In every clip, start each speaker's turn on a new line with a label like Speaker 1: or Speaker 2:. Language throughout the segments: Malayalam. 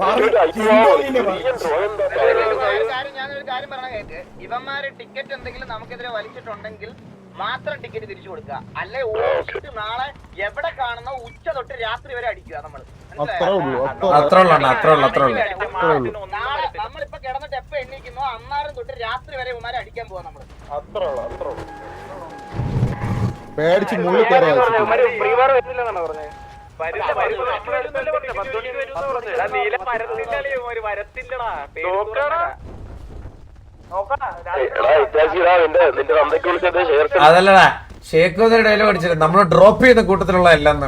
Speaker 1: ഞാനൊരു കാര്യം പറഞ്ഞ കേക്ക്, ഇവന്മാര് ടിക്കറ്റ് എന്തെങ്കിലും നമുക്കെതിരെ വലിച്ചിട്ടുണ്ടെങ്കിൽ മാത്രം ടിക്കറ്റ് തിരിച്ചു കൊടുക്കുക. അല്ലെ ഓടിച്ചിട്ട് നാളെ എവിടെ കാണുന്ന ഉച്ച തൊട്ട് രാത്രി വരെ അടിക്കുക നമ്മള്. നാളെ നമ്മളിപ്പോ കിടന്നിട്ട് എപ്പോ എണ്ണീക്കുന്നോ അന്നാരം തൊട്ട് രാത്രി വരെ ഇവന്മാരെ അടിക്കാൻ പോവാ നമ്മള്.
Speaker 2: പേടിച്ച് മുള്ളി കയറാ.
Speaker 3: അതല്ലടാ ഷേക്ക് ഡയലോഗ് അടിച്ചില്ല, നമ്മള് ഡ്രോപ്പ് ചെയ്യുന്ന കൂട്ടത്തിലുള്ള അല്ലെന്ന്.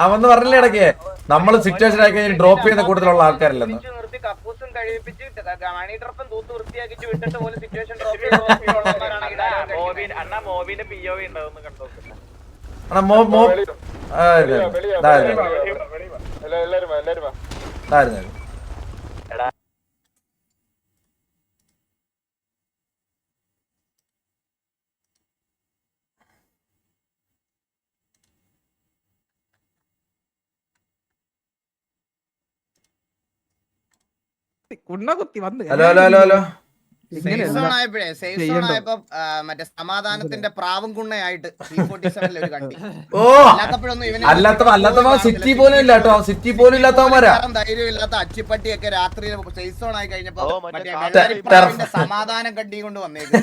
Speaker 3: അവന്ന് പറഞ്ഞില്ലേ ഇടയ്ക്ക് നമ്മള് സിറ്റുവേഷൻ ആയി കഴിഞ്ഞാൽ ഡ്രോപ്പ് ചെയ്യുന്ന കൂട്ടത്തിലുള്ള ആൾക്കാരല്ലെന്ന്.
Speaker 1: കക്കൂസും കഴിപ്പിച്ച് മണി ട്രിപ്പും തൂത്ത് വൃത്തിയാക്കിച്ച് വിട്ടിട്ട് പോലും situation
Speaker 3: hello hello hello hello
Speaker 1: മറ്റേ സമാധാനത്തിന്റെ പ്രാവും കുണ്ണയായിട്ട്
Speaker 3: ഓ അല്ലാത്തവ സിറ്റി പോലും ഇല്ല കേട്ടോ, സിറ്റി പോലും ഇല്ലാത്തവന്മാരാ.
Speaker 1: ധൈര്യം ഇല്ലാത്ത അച്ചിപ്പട്ടിയൊക്കെ രാത്രി സേഫ് സോൺ ആയി കഴിഞ്ഞപ്പോ സമാധാനം കണ്ടി കൊണ്ട് വന്നേക്കും.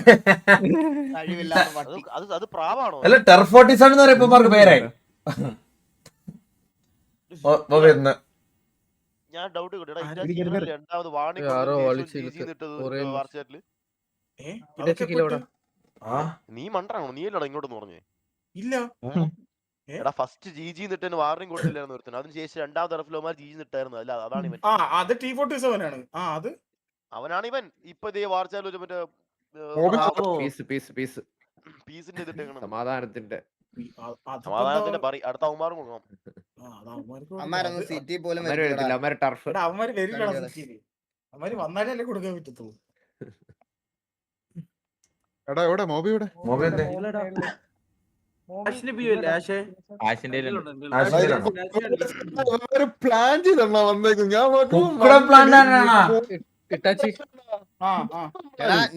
Speaker 3: അല്ല ടെർഫോട്ടിസൺ എന്ന് പറയുമ്പോ പേരായി.
Speaker 4: ഞാൻ ഡൗട്ട് രണ്ടാമത് നീ മണ്ടാണോ? നീ അല്ലടാ ഇങ്ങോട്ടൊന്ന് പറഞ്ഞേ.
Speaker 2: ഇല്ല
Speaker 4: എടാ ഫസ്റ്റ് ജിജി നിട്ട് വാർണിംഗ് കൊടുത്തില്ലായിരുന്നു ഒരുത്തൻ, അതിനുശേഷം രണ്ടാമത് ഇറഫിലോമാർ ജിജി നിട്ടായിരുന്നു. അല്ല അതാണ് ഇവൻ.
Speaker 2: അത് T47 ആണ്.
Speaker 4: അവനാണ് ഇവൻ. ഇപ്പൊ ഇതേ വാർച്ചാൽ മറ്റേ പീസിന്റെ
Speaker 5: സമാധാനത്തിന്റെ
Speaker 4: പറ അടുത്ത അവന്മാരും കൊടുക്കണം.
Speaker 1: സിറ്റി പോലും
Speaker 2: വന്നാലേ കൊടുക്കാൻ പറ്റത്തുള്ളൂ. എടാ എവിടെ മോബി? പ്ലാൻ ചെയ്തോ വന്നേക്കും.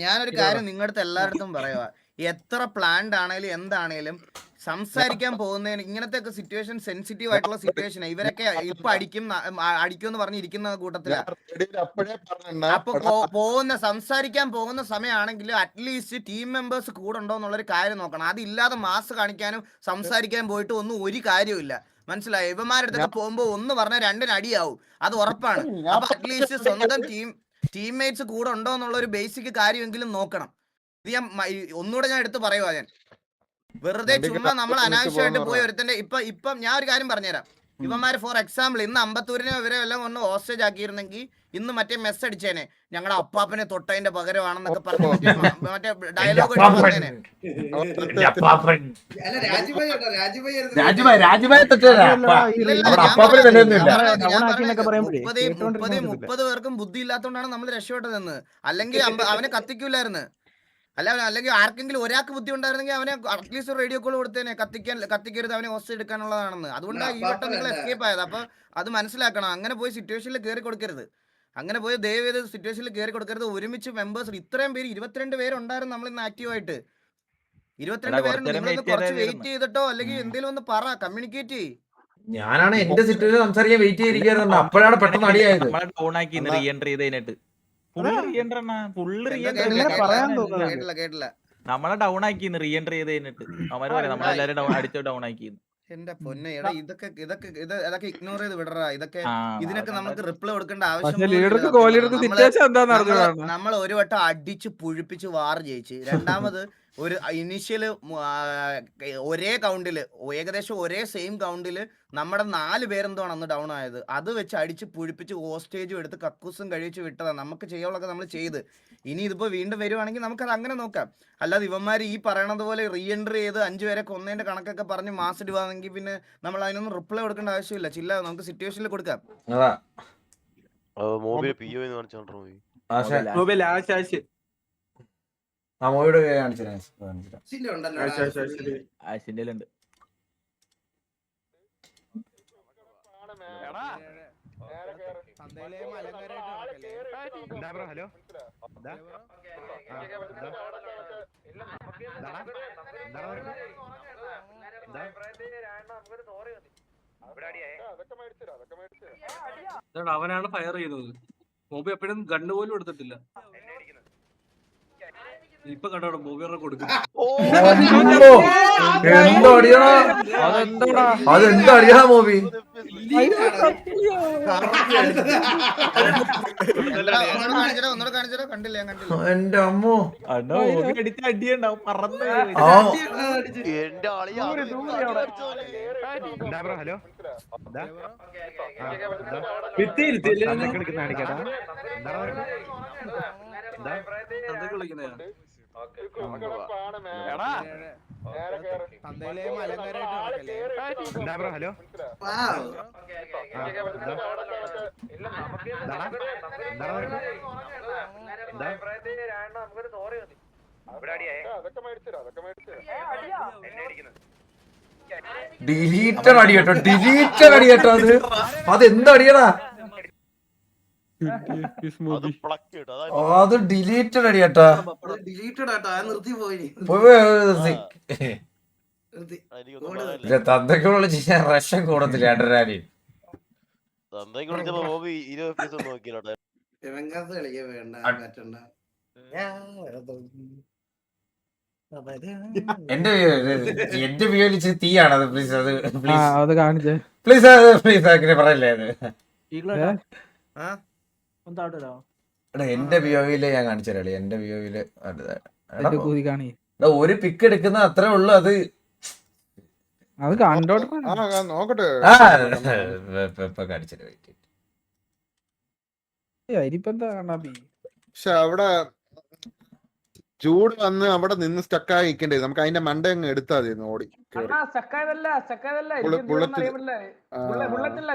Speaker 1: ഞാനൊരു കാര്യം നിങ്ങളുടെ എല്ലായിടത്തും പറയുക, എത്ര പ്ലാൻഡ് ആണേലും എന്താണേലും സംസാരിക്കാൻ പോകുന്നതിന് ഇങ്ങനത്തെ ഒക്കെ സിറ്റുവേഷൻ സെൻസിറ്റീവ് ആയിട്ടുള്ള സിറ്റുവേഷൻ ഇവരൊക്കെ ഇപ്പൊ അടിക്കുമെന്ന് പറഞ്ഞിരിക്കുന്ന കൂട്ടത്തിലാണ്. അപ്പൊ സംസാരിക്കാൻ പോകുന്ന സമയമാണെങ്കിലും അറ്റ്ലീസ്റ്റ് ടീം മെമ്പേഴ്സ് കൂടെ ഉണ്ടോ എന്നുള്ളൊരു കാര്യം നോക്കണം. അതില്ലാതെ മാസ് കാണിക്കാനും സംസാരിക്കാൻ പോയിട്ട് ഒന്നും ഒരു കാര്യമില്ല. മനസ്സിലായോ? ഇവന്മാരുടെ പോകുമ്പോ ഒന്ന് പറഞ്ഞാൽ രണ്ടിന് അടിയാവും, അത് ഉറപ്പാണ്. അപ്പൊ അറ്റ്ലീസ്റ്റ് സ്വന്തം ടീംമേറ്റ്സ് കൂടെ ഉണ്ടോ എന്നുള്ള ഒരു ബേസിക് കാര്യമെങ്കിലും നോക്കണം. ഇത് ഞാൻ ഒന്നുകൂടെ എടുത്ത് പറയുവാ. ഞാൻ വെറുതെ ചുമ്മാ നമ്മൾ അനാവശ്യമായിട്ട് പോയി ഒരുത്തന്റെ ഇപ്പം ഞാൻ ഒരു കാര്യം പറഞ്ഞുതരാം. ഇവന്മാര് ഫോർ എക്സാമ്പിൾ ഇന്ന് അമ്പത്തൂരിനെ ഇവരെ എല്ലാം ഒന്ന് ഹോസ്റ്റേജ് ആക്കിയിരുന്നെങ്കിൽ ഇന്ന് മറ്റേ മെസ്സ് അടിച്ചേനെ, ഞങ്ങളുടെ അപ്പാപ്പനെ തൊട്ടതിന്റെ പകരമാണെന്നൊക്കെ പറഞ്ഞു മറ്റേ ഡയലോഗ് പറഞ്ഞേനെ. മുപ്പത് പേർക്കും ബുദ്ധി ഇല്ലാത്തോണ്ടാണ് നമ്മൾ രക്ഷപ്പെട്ടതെന്ന്. അല്ലെങ്കിൽ അവനെ കത്തിക്കൂലായിരുന്നു. അല്ലെങ്കിൽ ആർക്കെങ്കിലും ഒരാൾക്ക് ബുദ്ധി ഉണ്ടായിരുന്നെങ്കിൽ അവനെ അറ്റ്ലീസ്റ്റ് റേഡിയോ കോൾ കൊടുത്തേനെ, കത്തിക്കരുത്, അവനെ ഹോസ്റ്റ് എടുക്കാനുള്ളതാണെന്ന്. അതുകൊണ്ടാണ് ഈ വട്ടം നിങ്ങൾ എസ്കേപ്പ് ആയത്. അപ്പൊ അത് മനസ്സിലാക്കണം. അങ്ങനെ പോയി സിറ്റുവേഷനിൽ കയറി കൊടുക്കരുത്. അങ്ങനെ പോയി ദയവ് ചെയ്ത് സിറ്റുവേഷനിൽ കയറി കൊടുക്കരുത്. ഒരുമിച്ച് മെമ്പേഴ്സ് ഇത്രയും പേര് 22 പേരുണ്ടായിരുന്നു നമ്മൾ ഇന്ന് ആക്റ്റീവായിട്ട്. 22 പേരുണ്ട്. നിങ്ങളൊന്ന് കുറച്ച് വെയിറ്റ് ചെയ്തിട്ടോ അല്ലെങ്കിൽ എന്തെങ്കിലും ഒന്ന് പറ, കമ്മ്യൂണിക്കേറ്റ് ചെയ്യ്.
Speaker 3: ഞാനാണ് എന്റെ സിറ്റുവേഷൻ സംസാരിക്കാൻ വെയിറ്റ് ചെയ്തിരിക്കുന്നത്. അപ്പോഴാണ് പെട്ടെന്ന് അടിയായത്.
Speaker 1: കേട്ടില്ല.
Speaker 6: നമ്മളെ ഡൗൺ ആക്കി റീ എൻട്രി ചെയ്ത് കഴിഞ്ഞിട്ട് അവന്മാര് പറയാം നമ്മളെല്ലാരും അടിച്ച് ഡൗൺ ആക്കി.
Speaker 1: എന്റെ പൊന്നെ, ഇതൊക്കെ ഇഗ്നോർ ചെയ്ത് വിടറാ. ഇതിനൊക്കെ നമുക്ക് റിപ്ലൈ കൊടുക്കേണ്ട ആവശ്യം. നമ്മൾ ഒരു വട്ടം അടിച്ച് പുഴിപ്പിച്ച് വാർ ജയിച്ച്, രണ്ടാമത് ഒരു ഇനീഷ്യല് ഒരേ കൗണ്ടില് ഏകദേശം ഒരേ സെയിം കൗണ്ടില് നമ്മുടെ 4 പേരെന്തോണ് അന്ന് ഡൗൺ ആയത്. അത് വെച്ച് അടിച്ച് പുഴിപ്പിച്ച് ഹോസ്റ്റേജും എടുത്ത് കക്കൂസും കഴിച്ച് വിട്ടതാണ്. നമുക്ക് ചെയ്യാനുള്ളതൊക്കെ നമ്മൾ ചെയ്ത്. ഇനി ഇതിപ്പോ വീണ്ടും വരുവാണെങ്കിൽ നമുക്കത് അങ്ങനെ നോക്കാം. അല്ലാതെ ഇവന്മാർ ഈ പറയണത് പോലെ റീ എൻട്രി ചെയ്ത് 5 പേരെ കൊന്നതിന്റെ കണക്കൊക്കെ പറഞ്ഞ് മാസ് ഇടുവാണെങ്കിൽ പിന്നെ നമ്മൾ അതിനൊന്നും റിപ്ലൈ കൊടുക്കേണ്ട ആവശ്യമില്ല. ചില്ല, നമുക്ക് സിറ്റുവേഷനിൽ കൊടുക്കാം.
Speaker 5: ഹലോ
Speaker 7: അവനാണ് ഫയർ ചെയ്തത്. മോബി എപ്പോഴും ഗണ്ണ് പോലും എടുത്തിട്ടില്ല. ഇപ്പൊ കണ്ടോ മോബിയുടെ കൊടുക്കും.
Speaker 3: എന്തോ അടിയണ അതെന്താ അടിയണ മൂവി
Speaker 1: ഒന്നുകൂടെ കാണിച്ചോ. കണ്ടില്ല ഞാൻ കണ്ടില്ല.
Speaker 3: എന്റെ അമ്മോ
Speaker 6: അടിച്ച അടിയുണ്ടാവും പറന്ന്
Speaker 3: ആ
Speaker 4: എന്റെ ആളിയാ
Speaker 5: ഹലോ ഹലോ
Speaker 3: ഡിലീറ്റഡ് അടി കേട്ടോ, ഡിലീറ്റഡ് അടി കേട്ടോ. അതെന്താ അടിയടാ? അത് ഡിലീറ്റഡ് അടി കേട്ടാ. തന്തയ്ക്കുള്ള ചെയ്യാൻ റഷം കൂടത്തില്ല ഏട്ടരാനി.
Speaker 4: തന്തയ്ക്ക് വിളിച്ചപ്പോ ബോബി 20 പീസ് നോക്കിയില്ലോട്ടെ.
Speaker 3: എന്റെ വ്യൂവിൽ ഇച്ചിരി തീയാണത്. പ്ലീസ് അത്
Speaker 8: അത് കാണിച്ചേ
Speaker 3: പ്ലീസ് പ്ലീസ് അങ്ങനെ പറയല്ലേ അത്. എടാ എന്റെ വ്യൂവില് ഞാൻ കാണിച്ചു തരാളി. എന്റെ വ്യൂവില്
Speaker 8: കാണി
Speaker 3: ഒരു പിക്ക് എടുക്കുന്ന അത്രേ ഉള്ളു. അത്
Speaker 8: അത് കണ്ടോട്ടെ
Speaker 2: നോക്കട്ടെ.
Speaker 3: കാണിച്ചു തരാം.
Speaker 2: പക്ഷെ അവിടെ ചൂട് വന്ന് അവിടെ നിന്ന് സ്റ്റക്കായി നിൽക്കേണ്ടത്. നമുക്ക് അതിന്റെ മണ്ട അങ്ങ് എടുത്താൽ മതി ഓടി.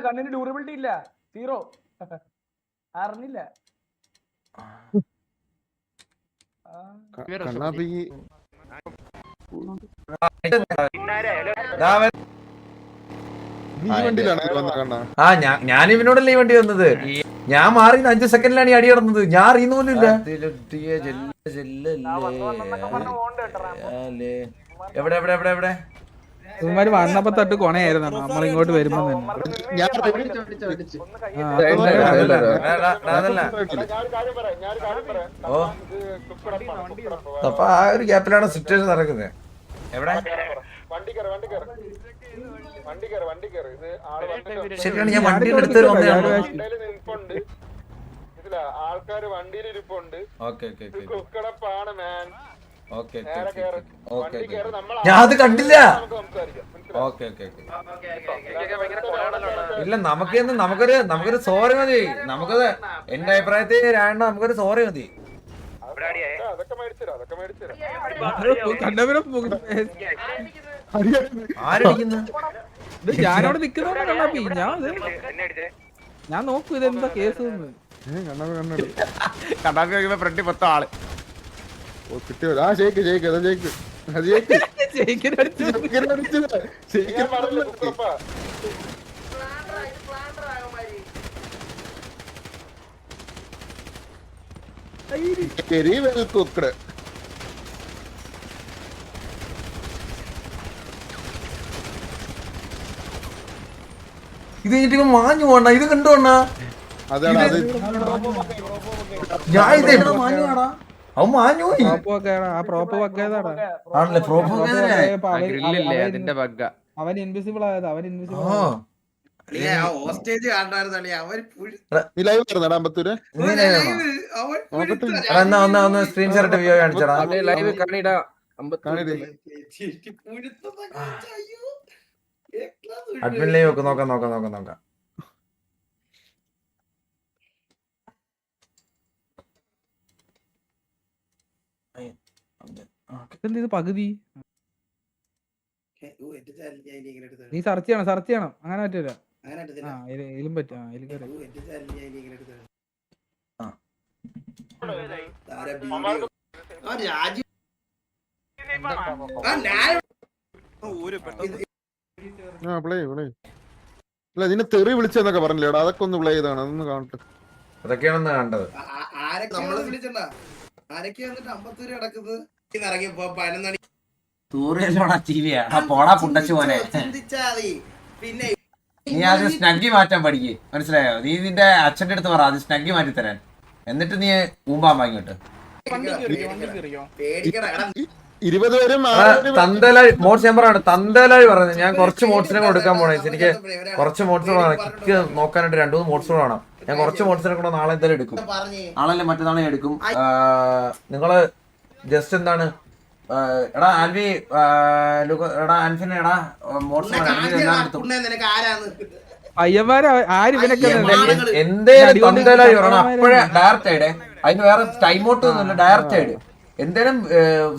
Speaker 8: കണ്ണിന് ഡ്യൂറബിലിറ്റി ഇല്ല, സീറോ. അറിഞ്ഞില്ല
Speaker 2: കണ്ണാപ്പി നീ വണ്ടിയിലാണ് വന്ന കണ്ണ.
Speaker 3: ആ ഞാൻ ഇവനോടല്ലേ ഈ വണ്ടി വന്നത്. ഞാൻ മാറി 5 സെക്കൻഡിലാണ് ഈ അടി കിടന്നത്. ഞാൻ അറിയുന്ന പോലും ഇല്ല. എവിടെ എവിടെ എവിടെ എവിടെ
Speaker 8: ഇവന്മാര് വന്നപ്പോ തൊട്ട് കൊണയായിരുന്നു നമ്മളിങ്ങോട്ട് വരുമ്പോ തന്നെ.
Speaker 3: ഓ അപ്പൊ ആ ഒരു ഗ്യാപ്പിലാണ് സിറ്റുവേഷൻ നടക്കുന്നത്. എവിടെ ശരിയാണ്. ഞാൻ വണ്ടിയുടെ അടുത്ത്
Speaker 2: ആൾക്കാര് വണ്ടിയിൽ ഇരിപ്പുണ്ട്.
Speaker 3: ഞാൻ അത് കണ്ടില്ല. ഓക്കെ ഓക്കെ ഓക്കെ ഇല്ല നമുക്കൊരു സോറി മതി. നമുക്കത് എന്റെ അഭിപ്രായത്തിൽ നമുക്കൊരു സോറി മതി. ആരടിക്കുന്ന
Speaker 8: ഞാനവിടെ നിക്കുന്ന ഞാൻ നോക്കൂ ഇതെന്താ കേസ്.
Speaker 1: കണ്ണാപ്പി നോക്കിയപ്പോ ഫ്രണ്ട് 10 ആള്
Speaker 2: കിട്ടിയോ? ആ ഷേക്ക് ഷേക്ക് അതാ ഷേക്ക് അത് വെരി വെൽ കുക്ക്ഡ്.
Speaker 3: ഇത് കഴിഞ്ഞിട്ട് മാഞ്ഞു പോണ്ട. ഇത് കണ്ടോണ്ണ
Speaker 2: അതാണ് അത്.
Speaker 3: ഞാൻ ഇത് എവിടെ മാഞ്ഞു വേടാ. അവൻ മാഞ്ഞു പോയി. ആണല്ലേ പ്രോപ്പ്
Speaker 8: അവൻ ഇൻവിസിബിൾ ആയത്. അവൻ ഇൻവിസിബിൾ
Speaker 3: ഒന്ന് സ്ക്രീൻ ഷെയർ വ്യൂ കാണിച്ചടാ. അഡ്മിൻ ലൈവ് ഒക്കെ നോക്കാം.
Speaker 8: ഇത് പകുതി നീ സെർച്ച് ചെയ്യണം. അങ്ങനെ പറ്റൂല. ഇതിലും പറ്റും.
Speaker 2: അല്ല ഇതിനെ തെറി വിളിച്ചെന്നൊക്കെ പറഞ്ഞില്ലേടാ, അതൊക്കെ ഒന്ന് പ്ലേ ചെയ്താണ്, അതൊന്ന് കാണട്ടെ.
Speaker 3: അതൊക്കെയാണെന്ന് കണ്ടത്.
Speaker 5: തൂറിയല്ലോടാ ടിവിയാ പോടാ പുണ്ടച്ചു പോലെ. നീ ആദ്യം സ്നഗ്ഗി മാറ്റാൻ പഠിക്ക്, മനസ്സിലായോ? നീ നിന്റെ അച്ഛന്റെ അടുത്ത് പറ ആദ്യം സ്നഗ്ഗി മാറ്റി തരാൻ, എന്നിട്ട് നീ ഊമ്പാൻ വാങ്ങിട്ട്.
Speaker 2: 20 പേരും
Speaker 3: തന്തലായി മോഡ്സ് ഞാൻ പറയാണ്, തന്തലായി പറയുന്നത്. ഞാൻ കുറച്ച് മോഡ്സിനെ കൊടുക്കാൻ പോണേ, എനിക്ക് കുറച്ച് മോഡ്സ് വേണം, കിക്ക് നോക്കാനായിട്ട് 2-3 മോഡ്സ് വേണം. ഞാൻ കുറച്ച് മോഡ്സിനെ കൂടെ നാളെ എന്തായാലും എടുക്കും, നാളെ മറ്റന്നാളെ എടുക്കും. നിങ്ങള് ജസ്റ്റ് എന്താണ് എടാ ആൽവി എടാ ആൻഫിനെ എടാ മോഡ്സ്
Speaker 8: പയ്യന്മാര് ആര് ഇവനൊക്കെ
Speaker 3: എന്തേലും തന്തലായി പറയണം, അപ്പോഴേ ഡയറക്റ്റ് ആയിടെ. അതിന് വേറെ ടൈം ഔട്ട് ഒന്നുമില്ല, ഡയറക്റ്റ് ആയിട്ട് എന്തേലും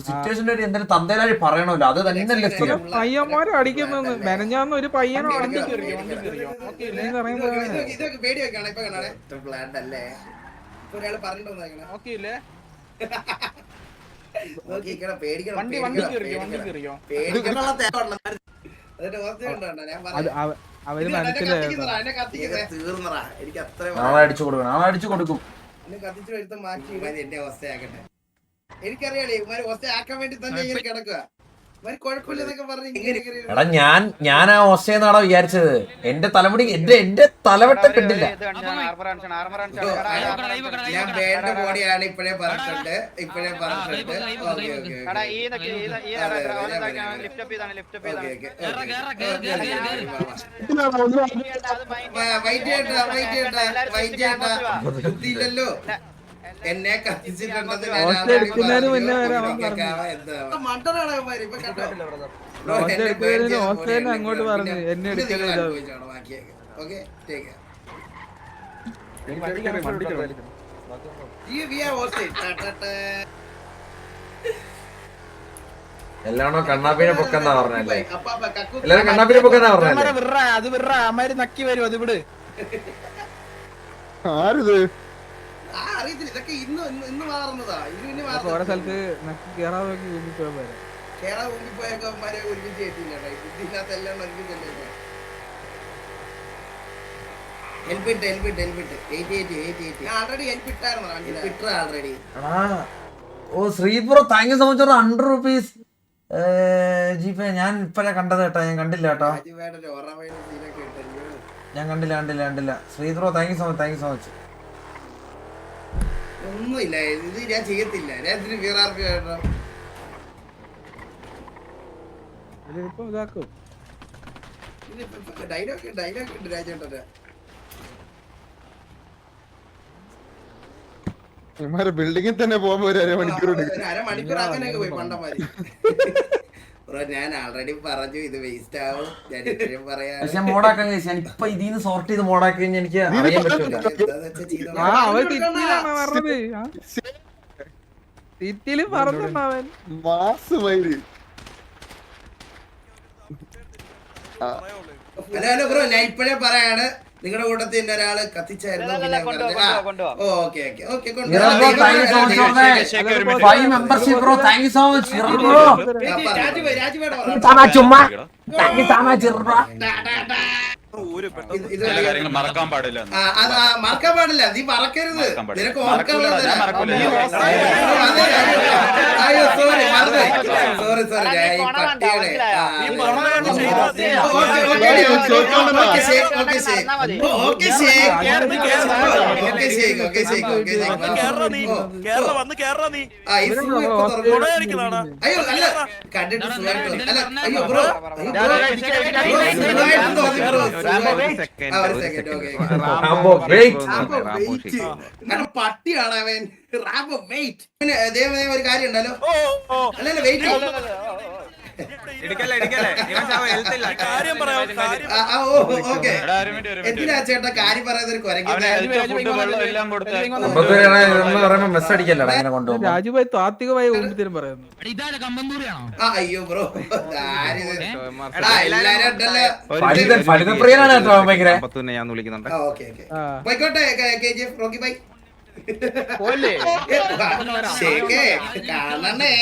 Speaker 3: സിറ്റുവേഷൻ്റെ ഒരു എന്തേലും തന്തലായി പറയണമല്ലോ, അത് തന്നെയല്ലേ സ്ഥിരം.
Speaker 8: പയ്യന്മാരും അടിക്കുന്നു. മെനഞ്ഞാന്ന് ഒരു പയ്യനെ വണ്ടി അവര് മനസ്സിലായിരുന്നു.
Speaker 3: നാളെ അടിച്ചു കൊടുക്കണം, നാളെ അടിച്ചു കൊടുക്കും.
Speaker 1: എനിക്കറിയാലേ ഇവന്മാര് ഒറ്റയാക്കാൻ വേണ്ടി തന്നെ ഇങ്ങനെ കിടക്കുക.
Speaker 3: എടാ ഞാൻ ആ ഓസ്ട്രേലിയന്നാണോ വിചാരിച്ചത്? എന്റെ തലമുടി എന്റെ തലവട്ട കണ്ടില്ല.
Speaker 1: ഞാൻ വേണ്ട ബോഡിയാണ് ഇപ്പഴേ പറഞ്ഞിട്ടുണ്ട്. വൈകിട്ടല്ലോ എന്നെ കത്തിച്ചിട്ടുണ്ടെന്ന്
Speaker 8: അങ്ങോട്ട് പറഞ്ഞു എന്നെ എടുക്കലോ.
Speaker 3: എല്ലാണോ കണ്ണാപ്പിനെ പൊക്കെന്നാ പറഞ്ഞല്ലേ? എല്ലാരും കണ്ണാപ്പിനെ പൊക്കെന്നാ പറഞ്ഞല്ലേ?
Speaker 1: അത് വിറ അമ്മാര് നക്കി വരും. അത് വിട്.
Speaker 2: ആരിത്
Speaker 1: അറിയത്തില്ല, ഇതൊക്കെ ഇന്ന് മാറുന്നതാ.
Speaker 8: ഓരോ സ്ഥലത്ത് നക്കി കേറാൻ നോക്കി ഊമ്പിപ്പോയാൽ പോരാ.
Speaker 1: കേരള ഊമ്പിപ്പോയൊക്കെ അമ്മമാരെ ഒരുമിച്ച് എത്തിയില്ല. ബുദ്ധിയില്ലാത്ത എല്ലാം ഒരുമിച്ചല്ലേ.
Speaker 3: ഓ ശ്രീപുറ thank you so much. 100 rupees GPay. ഞാൻ ഇപ്പഴാ കണ്ടത് കേട്ടോ, ഞാൻ കണ്ടില്ല കേട്ടോ, ഞാൻ കണ്ടില്ല. ശ്രീപുറ താങ്ക് യു സോ മച്ച്.
Speaker 1: ഒന്നുമില്ല, ഇത് ഞാൻ ചെയ്യത്തില്ല. ഞാൻ ഇതിന് വീറാർക്ക് കേട്ടോ.
Speaker 8: ഇപ്പൊ ഇതാക്കും.
Speaker 1: ഡയലോഗ് ഉണ്ട് രാജേട്ടന്റെ.
Speaker 2: ഇവന്മാരെ ബിൽഡിങ്ങിൽ തന്നെ പോകുമ്പോ ഒരു അരമണിക്കൂർ
Speaker 1: അരമണിക്കൂർ അങ്ങനെയൊക്കെ പോയി പണ്ടമാരി. ഞാൻ ആൾറെഡി പറഞ്ഞു ഇത് വേസ്റ്റ് ആവും. ഞാൻ ഇപ്പോഴും പറയാം.
Speaker 3: പക്ഷെ മോഡാക്കാൻ ഞാൻ ഇപ്പൊ ഇതിന്ന് സോർട്ട് ചെയ്ത് മോഡാക്കി കഴിഞ്ഞാൽ എനിക്ക് അറിയാൻ പറ്റില്ല.
Speaker 8: സിറ്റിയില് പറഞ്ഞവൻ
Speaker 2: മാസമായി.
Speaker 1: ഹലോ ബ്രോ, ഞാൻ ഇപ്പോഴേ പറയാണ്, നിങ്ങളുടെ കൂട്ടത്തിൽ എന്റെ ഒരാള് കത്തിച്ചായിരുന്നു.
Speaker 9: മറക്കാൻ പാടില്ല.
Speaker 1: മറക്കാൻ പാടില്ല, നീ മറക്കരുത്. നിനക്ക് ഓർക്കാനുള്ളത്. അയ്യോ സോറി പട്ടികളെ. അയ്യോ അല്ല കണ്ടിട്ട് അയ്യോ ബ്രോ പട്ടിയാണ് അവൻ. Rambo wait. പിന്നെ ദൈവമേ ഒരു കാര്യം ഉണ്ടല്ലോ. അല്ലല്ല വെയിറ്റ്. എന്തിനാ ചേട്ടാ കാര്യം പറയുന്നത്?
Speaker 8: രാജുഭായി താത്വികമായി ഊമ്പിത്തരം പറയുന്നു.
Speaker 1: അയ്യോ ബ്രോ
Speaker 9: ഞാൻ വിളിക്കുന്നുണ്ട്.
Speaker 1: പോയിക്കോട്ടെ KGF റോക്കി ബൈ. കാണണേ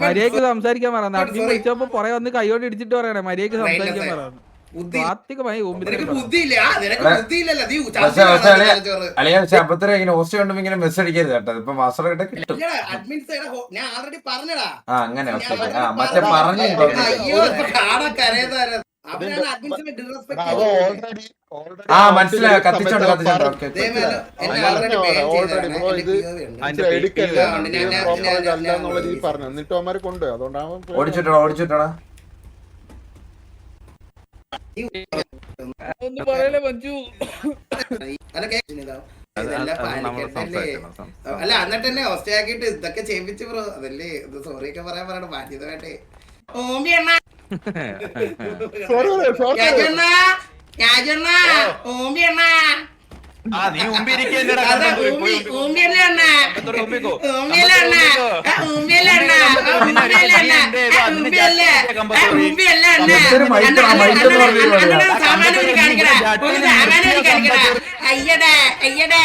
Speaker 8: മര്യാദക്ക് സംസാരിക്കാൻ പറ. അഡ്മിൻ വിളിച്ചപ്പോ പുറകെ വന്ന് കൈയോട് ഇടിച്ചിട്ട് പറയണേ മര്യാദക്ക് സംസാരിക്കാൻ പറയുന്നു.
Speaker 3: അളിയാ ശബ്ദത്തിൽ ഇങ്ങനെ ഹോസ്റ്റ് കൊണ്ടുമ്പോ ഇങ്ങനെ മെസ്സേജ് അടിക്കരുത് കേട്ടോ. ഇപ്പൊ മാസ്റ്റർ കിட்ட കിട്ടും. ആ അങ്ങനെ മറ്റേ പറഞ്ഞു ആ മനസ്സിലായി. കത്തിച്ചോണ്ട്
Speaker 2: പറഞ്ഞു എന്നിട്ട് അവന്മാര് കൊണ്ട് അതുകൊണ്ടാണ്
Speaker 3: ഓടിച്ചിട്ടാ
Speaker 8: ഒന്ന് പറയലേ മഞ്ജു.
Speaker 1: അല്ല എന്നിട്ട് തന്നെ ഹോസ്റ്റയാക്കിട്ട് ഇതൊക്കെ ചെയ്യിപ്പിച്ചു ബ്രോ. അതല്ലേ ഇത് സോറി ഒക്കെ പറയാൻ പറയണ ബാധ്യതമായിട്ടേ.
Speaker 9: നീ ഉമ്പിരിക്കേണ്ടടാ
Speaker 1: അയ്യടേ അയ്യടേ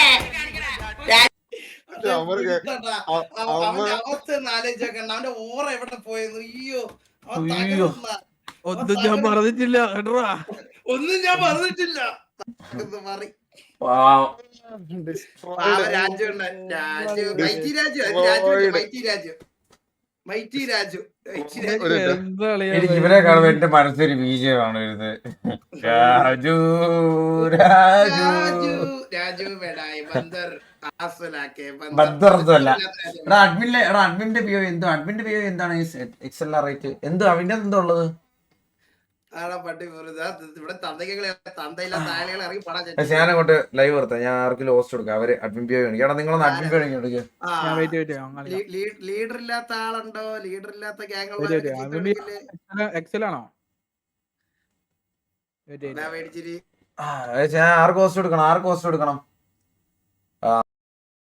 Speaker 1: അവന്റെ ഓറ എവിടെ പോയെന്ന്. അയ്യോ
Speaker 8: ഒന്നും ഞാൻ പറഞ്ഞിട്ടില്ല കേട്ടോ.
Speaker 1: ഒന്നും ഞാൻ പറഞ്ഞിട്ടില്ല.
Speaker 3: എനിക്ക് ഇവരെ കാണുമ്പോ എന്റെ മനസ്സൊരു ബീജമാണ് വരുന്നത്. രാജു രാജു ബദ്ദർല്ല. എടാ അഡ്മിന്റെ പിയോ എന്തോ അഡ്മിന്റെ പിയോ എന്താണ് XLR റേറ്റ് എന്തോ അവന്റെ എന്തോ ഉള്ളത്. ഞാനങ്ങോട്ട് ലൈവ് നിർത്താം. ഞാൻ ആർക്കും ഹോസ്റ്റ് കൊടുക്കാം. അവര് അഡ്മിൻ പിയോ കാണിക്കും. എടാ നിങ്ങളൊന്ന് അഡ്മിൻ പിയോ കാണിക്കും.
Speaker 1: ലീഡർ ഇല്ലാത്ത ആളുണ്ടോ? ലീഡർ ഇല്ലാത്ത
Speaker 8: എക്സലാണോ?
Speaker 3: ഞാൻ ആർക്ക് ഹോസ്റ്റ് കൊടുക്കണം?